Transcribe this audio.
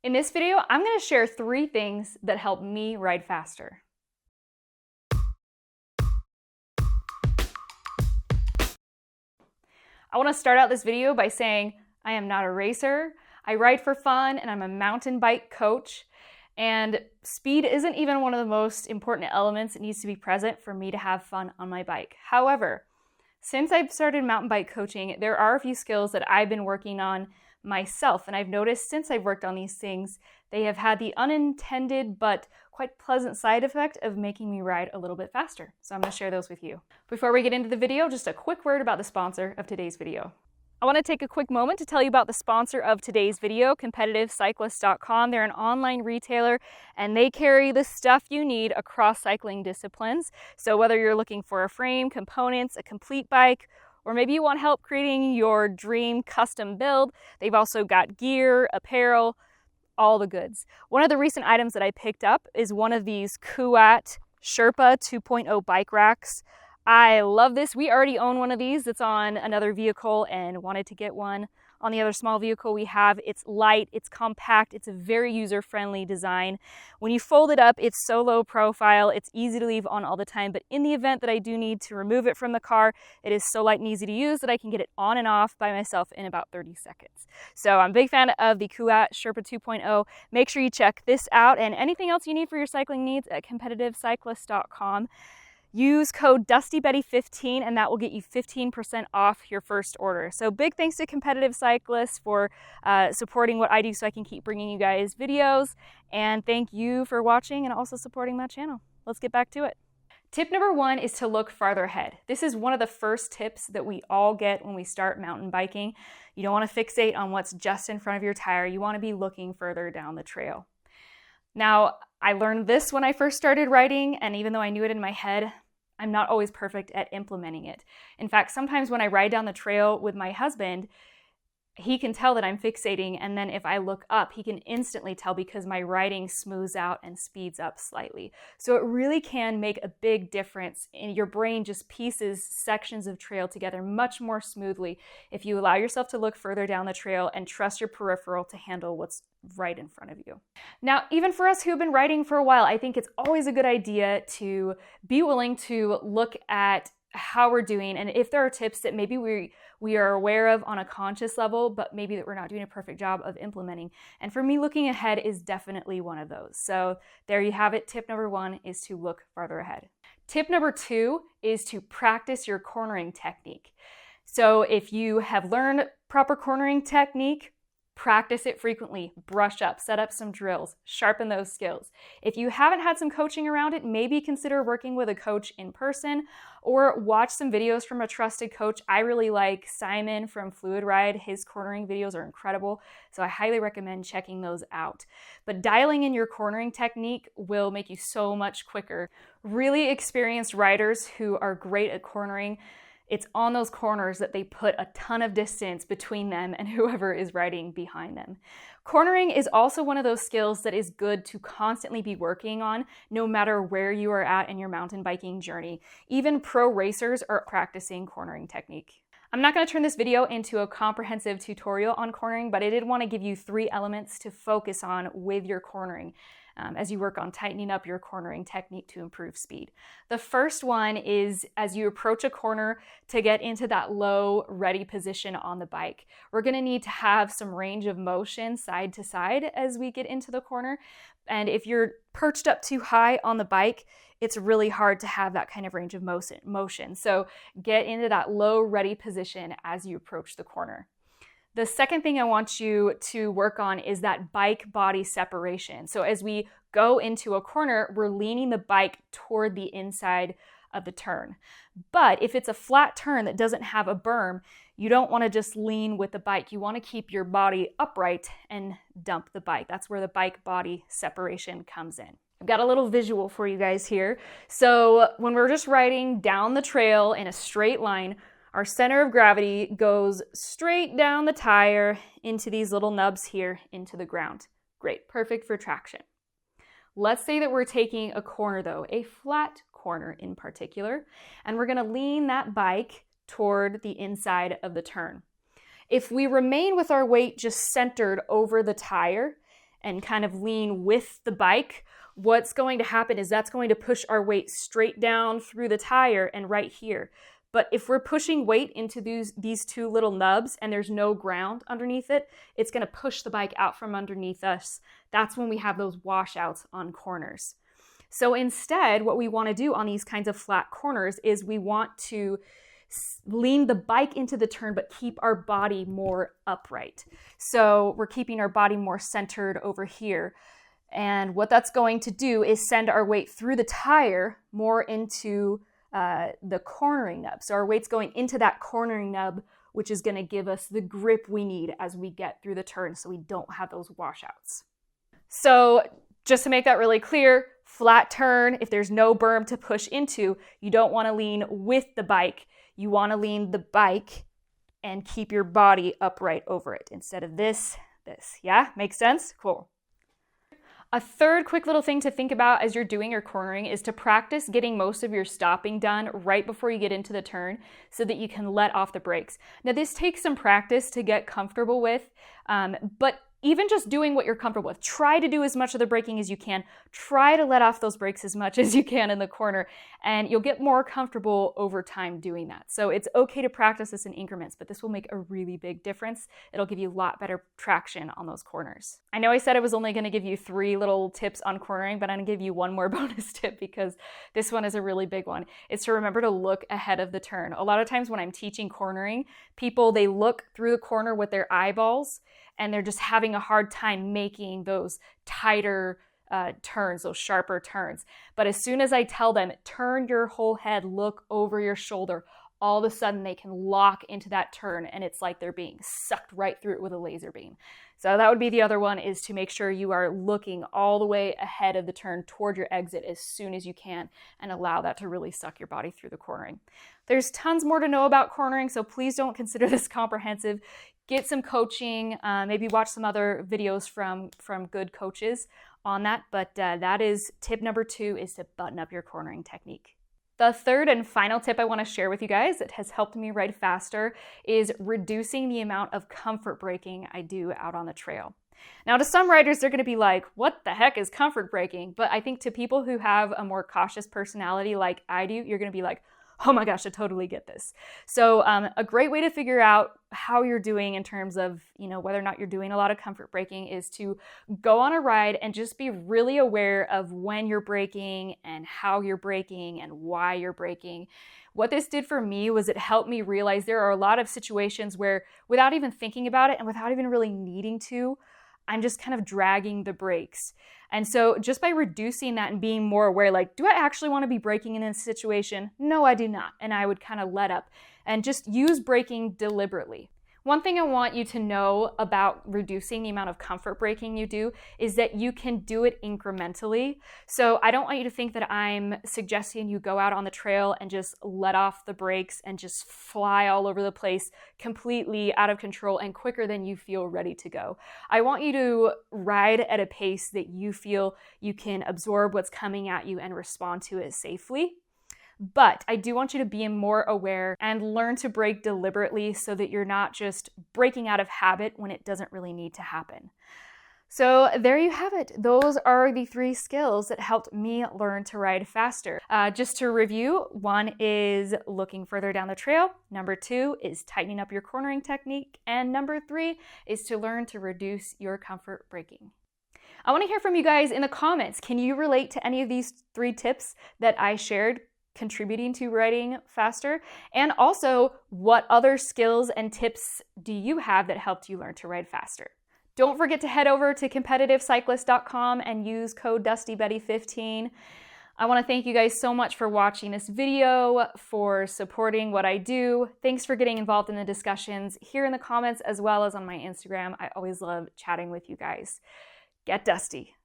In this video, I'm going to share 3 things that help me ride faster. I want to start out this video by saying I am not a racer. I ride for fun and I'm a mountain bike coach. And speed isn't even one of the most important elements that needs to be present for me to have fun on my bike. However, since I've started mountain bike coaching, there are a few skills that I've been working on myself. And I've noticed since I've worked on these things, they have had the unintended but quite pleasant side effect of making me ride a little bit faster. So I'm going to share those with you. Before we get into the video, just a quick word about the sponsor of today's video. I want to take a quick moment to tell you about the sponsor of today's video, CompetitiveCyclist.com. They're an online retailer and they carry the stuff you need across cycling disciplines. So whether you're looking for a frame, components, a complete bike, or maybe you want help creating your dream custom build, they've also got gear, apparel, all the goods. One of the recent items that I picked up is one of these Kuat Sherpa 2.0 bike racks. I love this. We already own one of these that's on another vehicle and wanted to get one on the other small vehicle we have. It's light, it's compact, it's a very user-friendly design. When you fold it up, it's so low profile, it's easy to leave on all the time, but in the event that I do need to remove it from the car, it is so light and easy to use that I can get it on and off by myself in about 30 seconds. So I'm a big fan of the Kuat Sherpa 2.0. Make sure you check this out and anything else you need for your cycling needs at CompetitiveCyclist.com. Use code DustyBetty15 and that will get you 15% off your first order. So big thanks to Competitive Cyclists for supporting what I do so I can keep bringing you guys videos. And thank you for watching and also supporting my channel. Let's get back to it. Tip number 1 is to look farther ahead. This is one of the first tips that we all get when we start mountain biking. You don't want to fixate on what's just in front of your tire. You want to be looking further down the trail. Now, I learned this when I first started riding, and even though I knew it in my head, I'm not always perfect at implementing it. In fact, sometimes when I ride down the trail with my husband, he can tell that I'm fixating, and then if I look up, he can instantly tell because my riding smooths out and speeds up slightly. So it really can make a big difference, and your brain just pieces sections of trail together much more smoothly if you allow yourself to look further down the trail and trust your peripheral to handle what's right in front of you. Now, even for us who've been riding for a while, I think it's always a good idea to be willing to look at how we're doing, and if there are tips that maybe we are aware of on a conscious level, but maybe that we're not doing a perfect job of implementing. And for me, looking ahead is definitely one of those. So there you have it. Tip number 1 is to look farther ahead. Tip number 2 is to practice your cornering technique. So if you have learned proper cornering technique, practice it frequently, brush up, set up some drills, sharpen those skills. If you haven't had some coaching around it, maybe consider working with a coach in person or watch some videos from a trusted coach. I really like Simon from Fluid Ride. His cornering videos are incredible, so I highly recommend checking those out. But dialing in your cornering technique will make you so much quicker. Really experienced riders who are great at cornering, it's on those corners that they put a ton of distance between them and whoever is riding behind them. Cornering is also one of those skills that is good to constantly be working on no matter where you are at in your mountain biking journey. Even pro racers are practicing cornering technique. I'm not going to turn this video into a comprehensive tutorial on cornering, but I did want to give you 3 elements to focus on with your cornering as you work on tightening up your cornering technique to improve speed. The first one is as you approach a corner to get into that low ready position on the bike. We're going to need to have some range of motion side to side as we get into the corner. And if you're perched up too high on the bike, it's really hard to have that kind of range of motion. So get into that low ready position as you approach the corner. The second thing I want you to work on is that bike body separation. So as we go into a corner, we're leaning the bike toward the inside of the turn. But if it's a flat turn that doesn't have a berm, you don't want to just lean with the bike. You want to keep your body upright and dump the bike. That's where the bike body separation comes in. I've got a little visual for you guys here. So when we're just riding down the trail in a straight line, our center of gravity goes straight down the tire into these little nubs here into the ground. Great, perfect for traction. Let's say that we're taking a corner though, a flat corner in particular, and we're going to lean that bike toward the inside of the turn. If we remain with our weight just centered over the tire and kind of lean with the bike, what's going to happen is that's going to push our weight straight down through the tire and right here. But if we're pushing weight into these two little nubs and there's no ground underneath it, it's going to push the bike out from underneath us. That's when we have those washouts on corners. So instead, what we want to do on these kinds of flat corners is we want to lean the bike into the turn, but keep our body more upright. So we're keeping our body more centered over here. And what that's going to do is send our weight through the tire more into the cornering nub. So our weight's going into that cornering nub, which is going to give us the grip we need as we get through the turn so we don't have those washouts. So just to make that really clear, flat turn, if there's no berm to push into, you don't want to lean with the bike. You want to lean the bike and keep your body upright over it instead of this. Yeah, makes sense? Cool. A third quick little thing to think about as you're doing your cornering is to practice getting most of your stopping done right before you get into the turn so that you can let off the brakes. Now, this takes some practice to get comfortable with, but even just doing what you're comfortable with, try to do as much of the braking as you can. Try to let off those brakes as much as you can in the corner, and you'll get more comfortable over time doing that. So it's okay to practice this in increments, but this will make a really big difference. It'll give you a lot better traction on those corners. I know I said I was only going to give you 3 little tips on cornering, but I'm going to give you one more bonus tip because this one is a really big one. It's to remember to look ahead of the turn. A lot of times when I'm teaching cornering, people, they look through the corner with their eyeballs, and they're just having a hard time making those tighter turns, those sharper turns. But as soon as I tell them, turn your whole head, look over your shoulder, all of a sudden they can lock into that turn, and it's like they're being sucked right through it with a laser beam. So that would be the other one, is to make sure you are looking all the way ahead of the turn toward your exit as soon as you can, and allow that to really suck your body through the cornering. There's tons more to know about cornering, so please don't consider this comprehensive. Get some coaching, maybe watch some other videos from good coaches on that, but that is tip number 2, is to button up your cornering technique. The third and final tip I want to share with you guys that has helped me ride faster is reducing the amount of comfort braking I do out on the trail. Now, to some riders, they're going to be like, what the heck is comfort braking? But I think to people who have a more cautious personality like I do, you're going to be like, oh my gosh, I totally get this. So a great way to figure out how you're doing in terms of, whether or not you're doing a lot of comfort braking is to go on a ride and just be really aware of when you're braking and how you're braking and why you're braking. What this did for me was it helped me realize there are a lot of situations where, without even thinking about it and without even really needing to, I'm just kind of dragging the brakes. And so just by reducing that and being more aware, like, do I actually want to be braking in this situation? No, I do not. And I would kind of let up and just use braking deliberately. One thing I want you to know about reducing the amount of comfort braking you do is that you can do it incrementally. So I don't want you to think that I'm suggesting you go out on the trail and just let off the brakes and just fly all over the place completely out of control and quicker than you feel ready to go. I want you to ride at a pace that you feel you can absorb what's coming at you and respond to it safely. But I do want you to be more aware and learn to brake deliberately so that you're not just braking out of habit when it doesn't really need to happen. So there you have it. Those are the 3 skills that helped me learn to ride faster. Just to review, 1 is looking further down the trail. Number 2 is tightening up your cornering technique. And number 3 is to learn to reduce your comfort braking. I want to hear from you guys in the comments. Can you relate to any of these 3 tips that I shared contributing to riding faster? And also, what other skills and tips do you have that helped you learn to ride faster? Don't forget to head over to competitivecyclist.com and use code DustyBetty15. I want to thank you guys so much for watching this video, for supporting what I do. Thanks for getting involved in the discussions here in the comments as well as on my Instagram. I always love chatting with you guys. Get dusty.